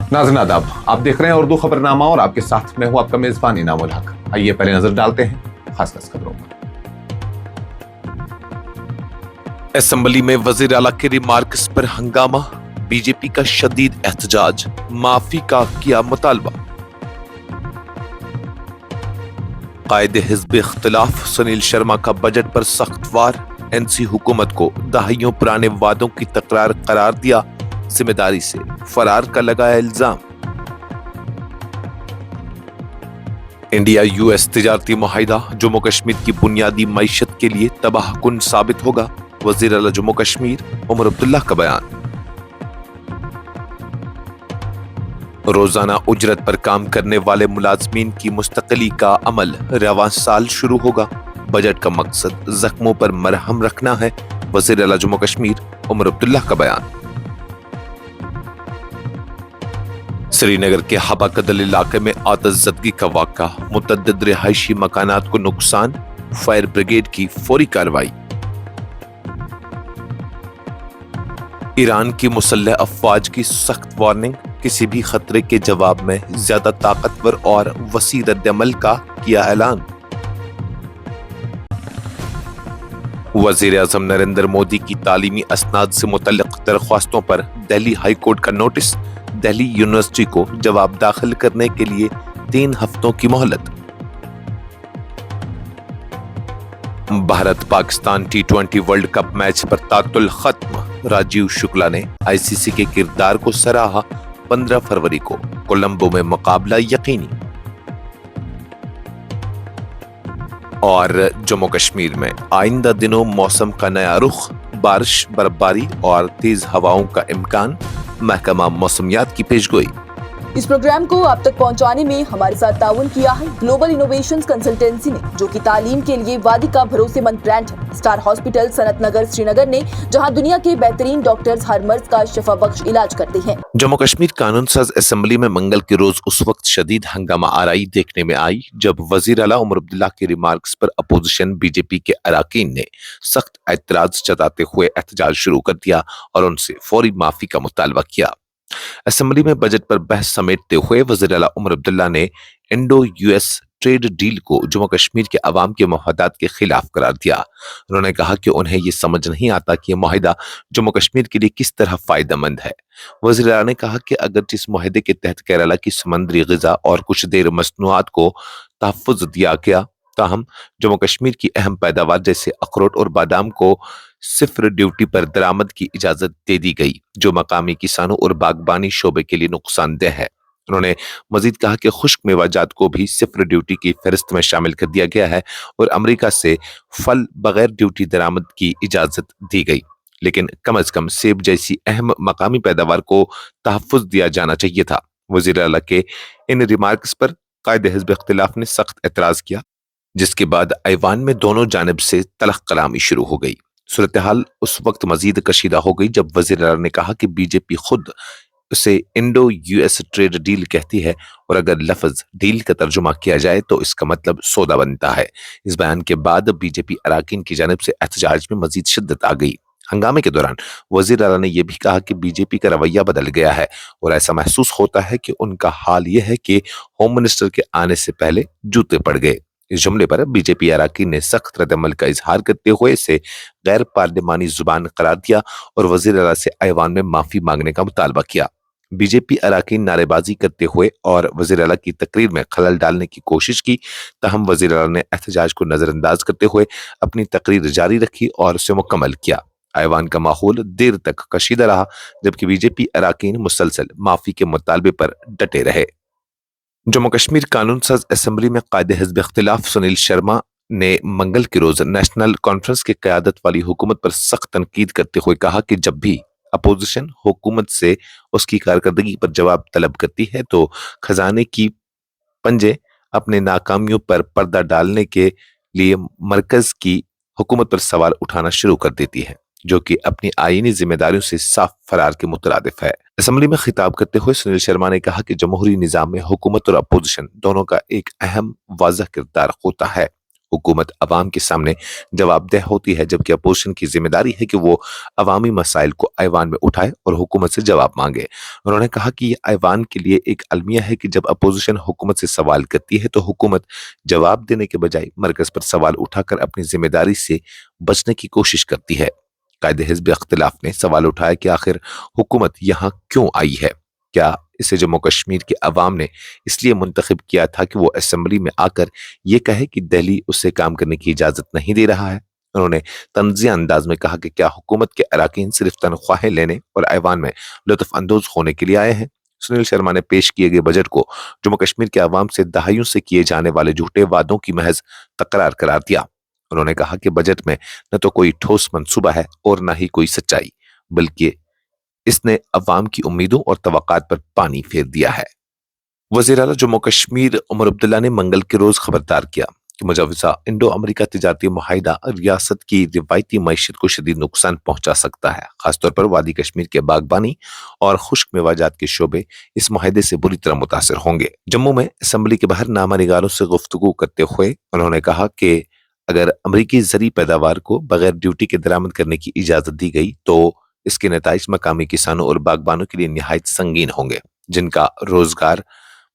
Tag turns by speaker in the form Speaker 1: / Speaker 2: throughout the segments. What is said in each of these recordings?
Speaker 1: नाज़रीन आदाब, आप देख रहे हैं उर्दू खबरनामा और आपके साथ मैं हूं आपका मेजबान इनामुल हक। आइए पहले नजर डालते हैं खास खबरों पर।
Speaker 2: असेंबली में वजीर आला के रिमार्क्स पर हंगामा, बीजेपी का शदीद एहतजाज, माफी का किया मुतालबा। कायदे हिज़्ब इख्तिलाफ सुनील शर्मा का बजट पर सख्त वार, एनसी हुकूमत को दहाइयों पुराने वादों की तकरार करार दिया, जिम्मेदारी से फरार का लगाया इल्जाम। इंडिया यूएस तिजारती मुआहिदा जम्मू कश्मीर की बुनियादी मईशत के लिए तबाहकुन साबित होगा, वजीर आला जम्मू कश्मीर उमर अब्दुल्ला का बयान। रोजाना उजरत पर काम करने वाले मुलाजमीन की मुस्तकिली का अमल रवां साल शुरू होगा, बजट का मकसद जख्मों पर मरहम रखना है, वजीर आला जम्मू कश्मीर उमर अब्दुल्ला का बयान। श्रीनगर के हबा कदल इलाके में आतशज़दगी का वाक़ा, मुतअद्दिद रिहायशी मकानात को नुकसान, फायर ब्रिगेड की फौरी कार्रवाई। ईरान की मुसल्लह अफवाज की सख्त वार्निंग, किसी भी खतरे के जवाब में ज्यादा ताकतवर और वसी रद्द-ए-अमल का किया ऐलान। वजीर आज़म नरेंद्र मोदी की तालीमी असनाद से मुतल्लिक दरख्वास्तों पर दिल्ली हाई कोर्ट का नोटिस, दिल्ली यूनिवर्सिटी को जवाब दाखिल करने के लिए 3 हफ्तों की मोहलत। Bharat Pakistan T20 world cup match पर तातुल खत्म, राजीव शुक्ला ने आईसीसी के किरदार को सराहा, 15 फरवरी को कोलंबो में मुकाबला यकीनी। और जम्मू कश्मीर में आइंदा दिनों मौसम का नया रुख, बारिश, बर्फबारी और तेज हवाओं का इम्कान, महकमा मौसमियात की पेशगोई।
Speaker 3: इस प्रोग्राम को आप तक पहुंचाने में हमारे साथ ताउन किया है ग्लोबल इनोवेशंस कंसल्टेंसी ने, जो कि तालीम के लिए वादी का भरोसेमंद ब्रांड है। स्टार हॉस्पिटल सनत नगर श्रीनगर ने, जहां दुनिया के बेहतरीन डॉक्टर्स हर मर्ज का शफा बख्श इलाज करते हैं।
Speaker 2: जम्मू कश्मीर कानून साज असेंबली में मंगल के रोज उस वक्त शदीद हंगामा आराई देखने में आई जब वजीर आला उमर अब्दुल्ला के रिमार्क्स पर अपोजिशन बीजेपी के अराकीन ने सख्त एतराज जताते हुए एहतजाज शुरू कर दिया और उनसे फौरी माफी का मुतालबा किया। असेंबली में बजट पर बहस समेटते हुए वज़ीर आला उमर अब्दुल्ला ने इंडो यूएस ट्रेड डील को जम्मू कश्मीर के अवाम के मफादात के खिलाफ करार दिया। उन्होंने कहा कि उन्हें ये समझ नहीं आता कि यह मुआहिदा जम्मू कश्मीर के लिए किस तरह फायदेमंद है। वज़ीर आला ने कहा कि अगर इस मुआहिदे के तहत केरला की समुद्री ग़िज़ा और कुछ देर मसनूआत को तहफ़्फ़ुज़ दिया गया, ताहम जम्मू कश्मीर की अहम पैदावार जैसे अखरोट और बादाम को सिफर ड्यूटी पर दरामद की इजाजत दे दी गई, जो मकामी किसानों और बागबानी शोबे के लिए नुकसानदेह है। उन्होंने मजीद कहा कि खुश्क मेवाजात को भी सिफर ड्यूटी की फहरिस्त में शामिल कर दिया गया है और अमेरिका से फल बगैर ड्यूटी दरामद की इजाजत दी गई, लेकिन कम अज कम सेब जैसी अहम मकामी पैदावार को तहफ़्फ़ुज़ दिया जाना चाहिए था। वज़ीर आला के इन रिमार्क्स पर कायदे हिज़्ब इख्तिलाफ ने सख्त एतराज किया, जिसके बाद ऐवान में दोनों जानिब से तलख कलामी शुरू हो गई। सूरत हाल उस वक्त मजीद कशीदा हो गई जब वज़ीर आला ने कहा कि बीजेपी खुद उसे इंडो यूएस ट्रेड डील कहती है और अगर लफ्ज डील का तर्जुमा किया जाए तो इसका मतलब सौदा बनता है। इस बयान के बाद बीजेपी अराकीन की जानिब से एहतजाज में मजीद शिद्दत आ गई। हंगामे के दौरान वज़ीर आला ने यह भी कहा कि बीजेपी का रवैया बदल गया है और ऐसा महसूस होता है कि उनका हाल यह है कि होम मिनिस्टर के आने से पहले जूते पड़ गए। इस जुमले पर बीजेपी अराकीन ने सख्त रद्द-ए-अमल का इजहार करते हुए इसे गैर पार्लिमानी जुबान करार दिया और वज़ीर आला से ऐवान में माफी मांगने का मुतालबा किया। बीजेपी अराकीन नारेबाजी करते हुए और वज़ीर आला की तकरीर में खलल डालने की कोशिश की, ताहम वज़ीर आला ने एहतजाज को नजरअंदाज करते हुए अपनी तकरीर जारी रखी और उसे मुकम्मल किया। ऐवान का माहौल देर तक कशीदा रहा, जबकि बीजेपी अराकीन मुसलसल माफी के मुतालबे पर डटे रहे। जम्मू कश्मीर कानून साज असेंबली में कायदे हिज़्ब इख्तिलाफ सुनील शर्मा ने मंगल के रोज नेशनल कॉन्फ्रेंस की क़यादत वाली हुकूमत पर सख्त तनकीद करते हुए कहा कि जब भी अपोजिशन हुकूमत से उसकी कारकर्दगी पर जवाब तलब करती है तो खजाने की पंजे अपने नाकामियों पर पर्दा डालने के लिए मरकज की हुकूमत पर सवाल उठाना शुरू कर देती है, जो कि अपनी आईनी जिम्मेदारियों से साफ फरार के मुतरादिफ है। असेंबली में खिताब करते हुए सुनील शर्मा ने कहा कि जमहूरी निजाम में हुकूमत और अपोजिशन दोनों का एक अहम वाज़ह किरदार होता है हुकूमत अवाम के सामने जवाबदेह होती है, जबकि अपोजिशन की जिम्मेदारी है कि वो अवामी मसाइल को ऐवान में उठाए और हुकूमत से जवाब मांगे। उन्होंने कहा कि ये ऐवान के लिए एक अलमिया है कि जब अपोजिशन हुकूमत से सवाल करती है तो हुकूमत जवाब देने के बजाय मरकज पर सवाल उठाकर अपनी जिम्मेदारी से बचने की कोशिश करती है। कायदे हिज़्ब इख्तिलाफ ने सवाल उठाया कि आखिर हुकूमत यहाँ क्यों आई है? क्या इसे जम्मू कश्मीर के अवाम ने इसलिए मुंतखब किया था कि वो असेंबली में आकर ये कहे कि दिल्ली उससे काम करने की इजाजत नहीं दे रहा है? उन्होंने तंज़िया अंदाज में कहा कि क्या हुकूमत के अराकीन सिर्फ तनख्वाहें लेने और ऐवान में लुत्फ अंदोज होने के लिए आए हैं? सुनील शर्मा ने पेश किए गए बजट को जम्मू कश्मीर के अवाम से दहाइयों से किए जाने वाले झूठे वादों की महज तकरार करार दिया। उन्होंने कहा कि बजट में न तो कोई ठोस मंसूबा है और न ही कोई सच्चाई, बल्कि इसने अवाम की उम्मीदों और तवक्कात पर पानी फेर दिया है। वज़ीर आला जम्मू कश्मीर उमर अब्दुल्ला ने मंगल के रोज खबरदार किया कि मुजव्वज़ा इंडो अमेरिका तिजारती मुआहिदा रियासत की रिवायती मईशत को शदीद नुकसान पहुंचा सकता है। खासतौर पर वादी कश्मीर के बागबानी और खुश्क मेवाजात के शोबे इस मुआहिदे से बुरी तरह मुतासिर होंगे। जम्मू में असेंबली के बाहर नामा निगारों से गुफ्तगू करते हुए उन्होंने कहा कि अगर अमरीकी ज़री पैदावार को बगैर ड्यूटी के दरामद करने की इजाज़त दी गई तो इसके नताइज मकामी किसानों और बागबानों के लिए निहायत संगीन होंगे, जिनका रोजगार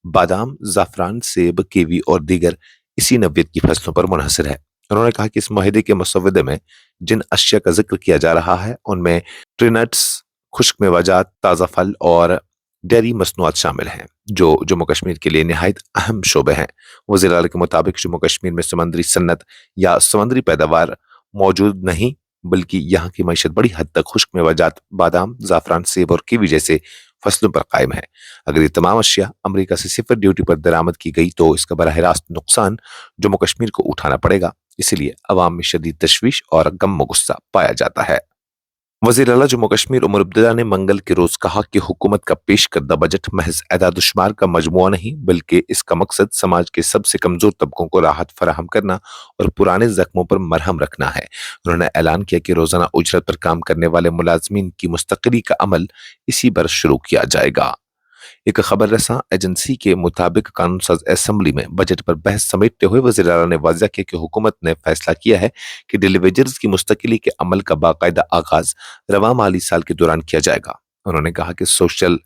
Speaker 2: बादाम, ज़ाफ़रान, सेब, कीवी और दीगर इसी नव्यत की फसलों पर मुनहसर है। उन्होंने कहा कि इस मुआहिदे के मसवदे में जिन अशिया का जिक्र किया जा रहा है उनमें ट्रीनट्स, खुश्क मेवाजात, ताज़ा फल और डेयरी मसनूआत शामिल हैं, जो जम्मू कश्मीर के लिए निहायत अहम शोबे हैं। वज़ीर आला के मुताबिक जम्मू कश्मीर में समंदरी सन्नत या समंदरी पैदावार मौजूद नहीं, बल्कि यहाँ की मईशत बड़ी हद तक खुश्क मेवाजात, बादाम, ज़ाफ़रान, सेब और कीवी जैसे फसलों पर कायम है। अगर ये तमाम अशिया अमेरिका से सिफर ड्यूटी पर दरामद की गई तो इसका बराह रास्त नुकसान जम्मू कश्मीर को उठाना पड़ेगा। इसीलिए अवाम में शदीद तशवीश और गम गुस्सा पाया जाता है। वज़ीर आला जम्मू कश्मीर उमर अब्दुल्ला ने मंगल के रोज कहा कि हुकूमत का पेश करदा बजट महज एदाद-ओ-शुमार का मजमुआ नहीं, बल्कि इसका मकसद समाज के सबसे कमजोर तबकों को राहत फराहम करना और पुराने जख्मों पर मरहम रखना है। उन्होंने ऐलान किया कि रोजाना उजरत पर काम करने वाले मुलाजमीन की मुस्तकिली का अमल इसी बरस शुरू किया जाएगा। एक खबर रसां एजेंसी के मुताबिक कानून साज असेंबली में बजट पर बहस समेटते हुए वज़ीर आला ने वाज़ह किया कि हुकूमत ने फैसला किया है कि डेलीवेजर्स की मुस्तकिली के अमल का बाकायदा आगाज रवां माली साल के दौरान किया जाएगा। उन्होंने कहा कि सोशल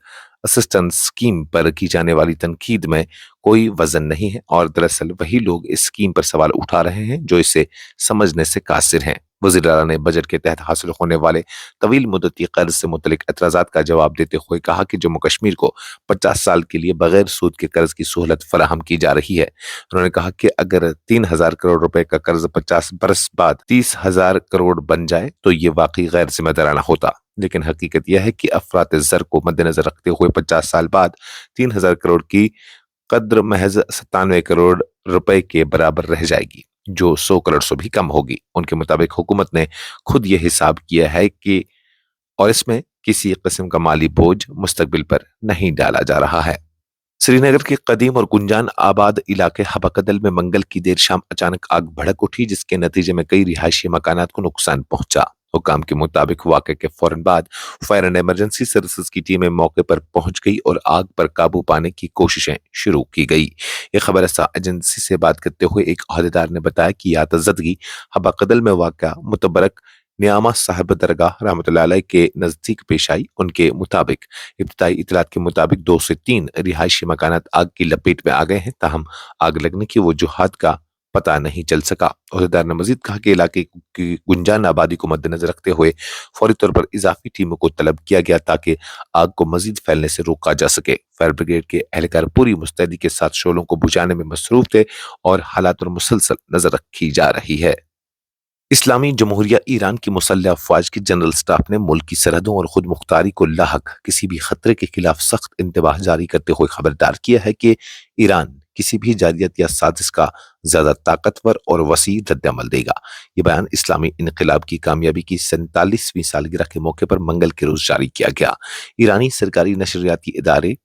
Speaker 2: असिस्टेंस स्कीम पर की जाने वाली तनकीद में कोई वजन नहीं है और दरअसल वही लोग इस स्कीम पर सवाल उठा रहे हैं जो इसे समझने से कासिर हैं। वज़ीर आला ने बजट के तहत हासिल होने वाले तवील मुद्दती कर्ज से मुतल्लिक एतराज़ात का जवाब देते हुए कहा कि जम्मू कश्मीर को 50 साल के लिए बगैर सूद के कर्ज की सहूलत फराहम की जा रही है। उन्होंने कहा कि अगर 3,000 करोड़ रुपए का कर्ज 50 बरस बाद 30,000 करोड़ बन जाए तो ये वाकई गैर जिम्मेदाराना होता, लेकिन हकीकत यह है कि अफरात ज़र को मद्देनजर रखते हुए 50 साल बाद 3,000 करोड़ की कद्र महज 97 करोड़ रुपए के बराबर रह जाएगी, जो 100 करोड़ से भी कम होगी। उनके मुताबिक हुकूमत ने खुद ये हिसाब किया है कि और इसमें किसी किस्म का माली बोझ मुस्तकबिल पर नहीं डाला जा रहा है। श्रीनगर के कदीम और गुंजान आबाद इलाके हबकदल में मंगल की देर शाम अचानक आग भड़क उठी, जिसके नतीजे में कई रिहायशी मकानात को नुकसान पहुंचा। हुकाम के मुताबिक वाक़े के फौरन बाद फायर एंड इमरजेंसी सर्विसेज की टीमें मौके पर पहुंच गई और आग पर काबू पाने की कोशिशें शुरू की गई। ये खबर रसा एजेंसी से बात करते हुए एक अहदेदार ने बताया कि आतशज़दगी हबकदल में वाक़ा मुतबरक नियामा साहिब दरगाह रहमतुल्लाह अलैह के नजदीक पेश आई। उनके मुताबिक इब्तिदाई इतलात के मुताबिक 2 से 3 रिहायशी मकानात आग की लपेट में आ गए हैं, ताहम आग लगने की वजूहात का पता नहीं चल सका। अहदेदार ने मजीद कहा कि इलाके की गुंजान आबादी को मद्देनजर रखते हुए फौरी तौर पर इजाफी टीमों को तलब किया गया ताकि आग को मजीद फैलने से रोका जा सके। फायर ब्रिगेड के एहलकार पूरी मुस्तैदी के साथ शोलों को बुझाने में मसरूफ थे और हालात पर मुसलसल नजर रखी जा रही है। इस्लामी जमहूरिया ईरान की मुसल्लह अफवाज के जनरल स्टाफ ने मुल्क की सरहदों और खुद मुख्तारी को लाहक किसी भी खतरे के खिलाफ सख्त इंतबाह जारी करते हुए खबरदार किया है कि ईरान किसी भी जारियत या साजिश का ज्यादा ताकतवर और वसी रद्द-ए-अमल देगा। ये बयान इस्लामी इनकलाब की कामयाबी की 47वीं सालगिरह के मौके पर मंगल के रोज जारी किया गया। ईरानी सरकारी नशरियाती इदारे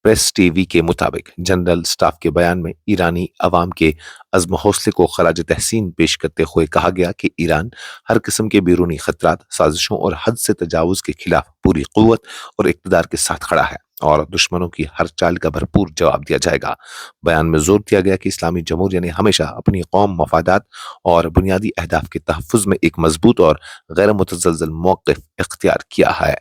Speaker 2: प्रेस टीवी के मुताबिक जनरल स्टाफ के बयान में ईरानी अवाम के अज़्म हौसले को खराज तहसीन पेश करते हुए कहा गया कि ईरान हर किस्म के बैरूनी खतरात, साजिशों और हद से तजावुज के खिलाफ पूरी कुव्वत और इक़्तिदार के साथ खड़ा है। اور دشمنوں کی ہر چال کا بھرپور جواب دیا جائے گا۔ بیان میں زور دیا گیا کہ اسلامی جمہوریہ نے ہمیشہ اپنی قوم، مفادات اور بنیادی اہداف کے تحفظ میں ایک مضبوط اور غیر متزلزل موقف اختیار کیا ہے۔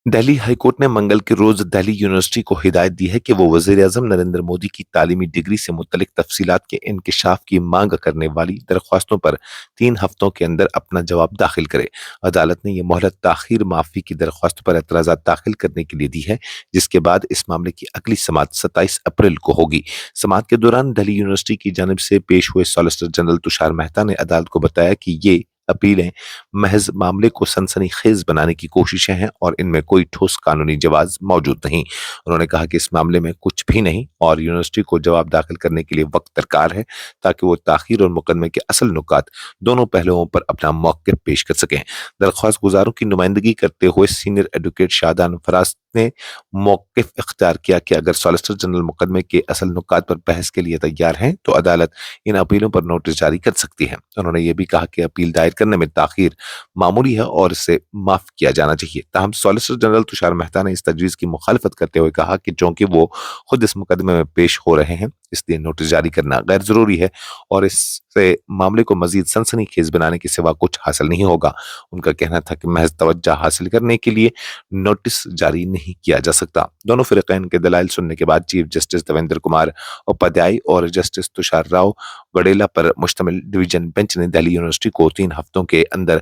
Speaker 2: دہلی ہائی کورٹ نے منگل کے روز دہلی یونیورسٹی کو ہدایت دی ہے کہ وہ وزیر اعظم نریندر مودی کی تعلیمی ڈگری سے متعلق تفصیلات کے انکشاف کی مانگ کرنے والی درخواستوں پر 3 ہفتوں کے اندر اپنا جواب داخل کرے۔ عدالت نے یہ مہلت تاخیر معافی کی درخواست پر اعتراضات داخل کرنے کے لیے دی ہے، جس کے بعد اس معاملے کی اگلی سماعت 27 اپریل کو ہوگی۔ سماعت کے دوران دہلی یونیورسٹی کی جانب سے پیش ہوئے سالیسیٹر جنرل تشار مہتا نے عدالت کو بتایا کہ یہ اپیلیں محض معاملے کو سنسنی خیز بنانے کی کوششیں ہیں اور ان میں کوئی ٹھوس قانونی جواز موجود نہیں۔ انہوں نے کہا کہ اس معاملے میں کچھ بھی نہیں اور یونیورسٹی کو جواب داخل کرنے کے لیے وقت درکار ہے تاکہ وہ تاخیر اور مقدمے کے اصل نکات دونوں پہلوؤں پر اپنا موقف پیش کر سکیں۔ درخواست گزاروں کی نمائندگی کرتے ہوئے سینئر ایڈوکیٹ شادان فراز نے موقف اختیار کیا کہ اگر سالیسیٹر جنرل مقدمے کے اصل نکات پر بحث کے لیے تیار ہیں تو عدالت ان اپیلوں پر نوٹس جاری کر سکتی ہے۔ انہوں نے یہ بھی کہا کہ اپیل دائر کرنے میں تاخیر معمولی ہے اور اسے معاف کیا جانا چاہیے۔ تاہم سالیسیٹر جنرل تشار مہتا نے اس تجویز کی مخالفت کرتے ہوئے کہا کہ چونکہ وہ خود اس مقدمے میں پیش ہو رہے ہیں اس لیے نوٹس جاری کرنا غیر ضروری ہے اور اس سے معاملے کو مزید سنسنی خیز بنانے کے سوا کچھ حاصل نہیں ہوگا۔ ان کا کہنا تھا کہ محض توجہ حاصل کرنے کے لیے نوٹس جاری نہیں کیا جا سکتا۔ دونوں فریقین کے دلائل سننے کے بعد چیف جسٹس دیویندر کمار اپادھیائے اور جسٹس تشار راؤ گڈیلا پر مشتمل ڈویژن بینچ نے دہلی یونیورسٹی کو 3 ہفتوں کے اندر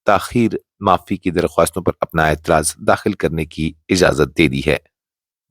Speaker 2: تاخیر معافی کی درخواستوں پر اپنا اعتراض داخل کرنے کی اجازت دے دی ہے۔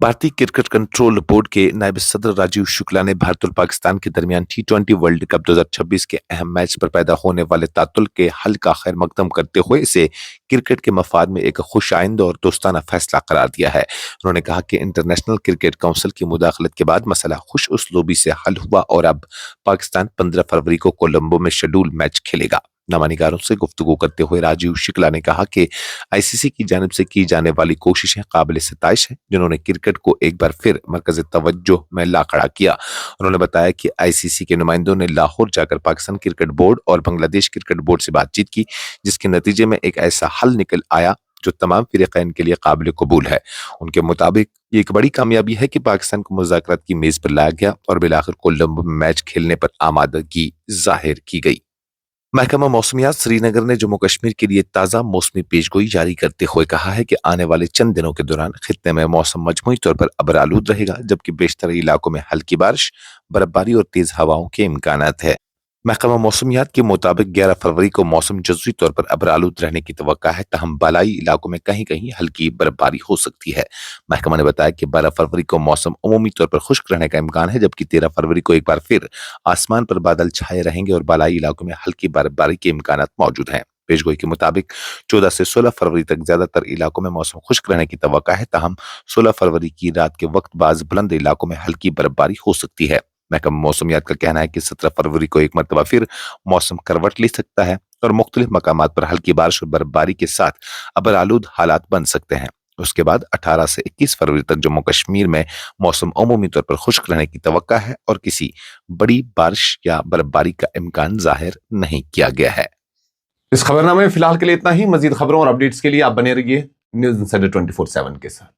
Speaker 2: بھارتی کرکٹ کنٹرول بورڈ کے نائب صدر راجیو شکلا نے بھارت اور پاکستان کے درمیان T20 ورلڈ کپ 2026 کے اہم میچ پر پیدا ہونے والے تعطل کے حل کا خیر مقدم کرتے ہوئے اسے کرکٹ کے مفاد میں ایک خوش آئند اور دوستانہ فیصلہ قرار دیا ہے۔ انہوں نے کہا کہ انٹرنیشنل کرکٹ کونسل کی مداخلت کے بعد مسئلہ خوش اسلوبی سے حل ہوا اور اب پاکستان 15 فروری کو کولمبو میں شیڈول میچ کھیلے گا۔ نامہ نگاروں سے گفتگو کرتے ہوئے راجیو شکلا نے کہا کہ ICC کی جانب سے کی جانے والی کوششیں قابل ستائش ہیں، جنہوں نے کرکٹ کو ایک بار پھر مرکز توجہ میں لا کھڑا کیا۔ انہوں نے بتایا کہ ICC کے نمائندوں نے لاہور جا کر پاکستان کرکٹ بورڈ اور بنگلہ دیش کرکٹ بورڈ سے بات چیت کی، جس کے نتیجے میں ایک ایسا حل نکل آیا جو تمام فریقین کے لیے قابل قبول ہے۔ ان کے مطابق یہ ایک بڑی کامیابی ہے کہ پاکستان کو مذاکرات کی میز پر لایا گیا اور بالآخر کولمبو میں میچ کھیلنے پر آمادگی ظاہر کی گئی۔ محکمہ موسمیات سری نگر نے جموں کشمیر کے لیے تازہ موسمی پیشگوئی جاری کرتے ہوئے کہا ہے کہ آنے والے چند دنوں کے دوران خطے میں موسم مجموعی طور پر ابرآلود رہے گا، جبکہ بیشتر علاقوں میں ہلکی بارش، برفباری اور تیز ہواؤں کے امکانات ہیں۔ محکمہ موسمیات کے مطابق 11 فروری کو موسم جزوی طور پر ابرآلود رہنے کی توقع ہے، تاہم بالائی علاقوں میں کہیں کہیں ہلکی برفباری ہو سکتی ہے۔ محکمہ نے بتایا کہ 12 فروری کو موسم عمومی طور پر خشک رہنے کا امکان ہے، جبکہ 13 فروری کو ایک بار پھر آسمان پر بادل چھائے رہیں گے اور بالائی علاقوں میں ہلکی برفباری کے امکانات موجود ہیں۔ پیشگوئی کے مطابق 14 سے 16 فروری تک زیادہ تر علاقوں میں موسم خشک رہنے کی توقع ہے، تاہم 16 فروری کی رات کے وقت بعض بلند علاقوں میں ہلکی برفباری ہو سکتی ہے۔ محکمہ موسمیات کا کہنا ہے کہ 17 فروری کو ایک مرتبہ پھر موسم کروٹ لے سکتا ہے اور مختلف مقامات پر ہلکی بارش اور برفباری کے ساتھ ابرآلود حالات بن سکتے ہیں۔ اس کے بعد 18 سے 21 فروری تک جموں کشمیر میں موسم عمومی طور پر خشک رہنے کی توقع ہے اور کسی بڑی بارش یا برفباری کا امکان ظاہر نہیں کیا گیا ہے۔
Speaker 1: اس خبرنامے میں فی الحال کے لیے اتنا ہی۔ مزید خبروں اور اپڈیٹس کے لیے آپ بنے رہیے نیوز انسائڈر 24/7 کے ساتھ۔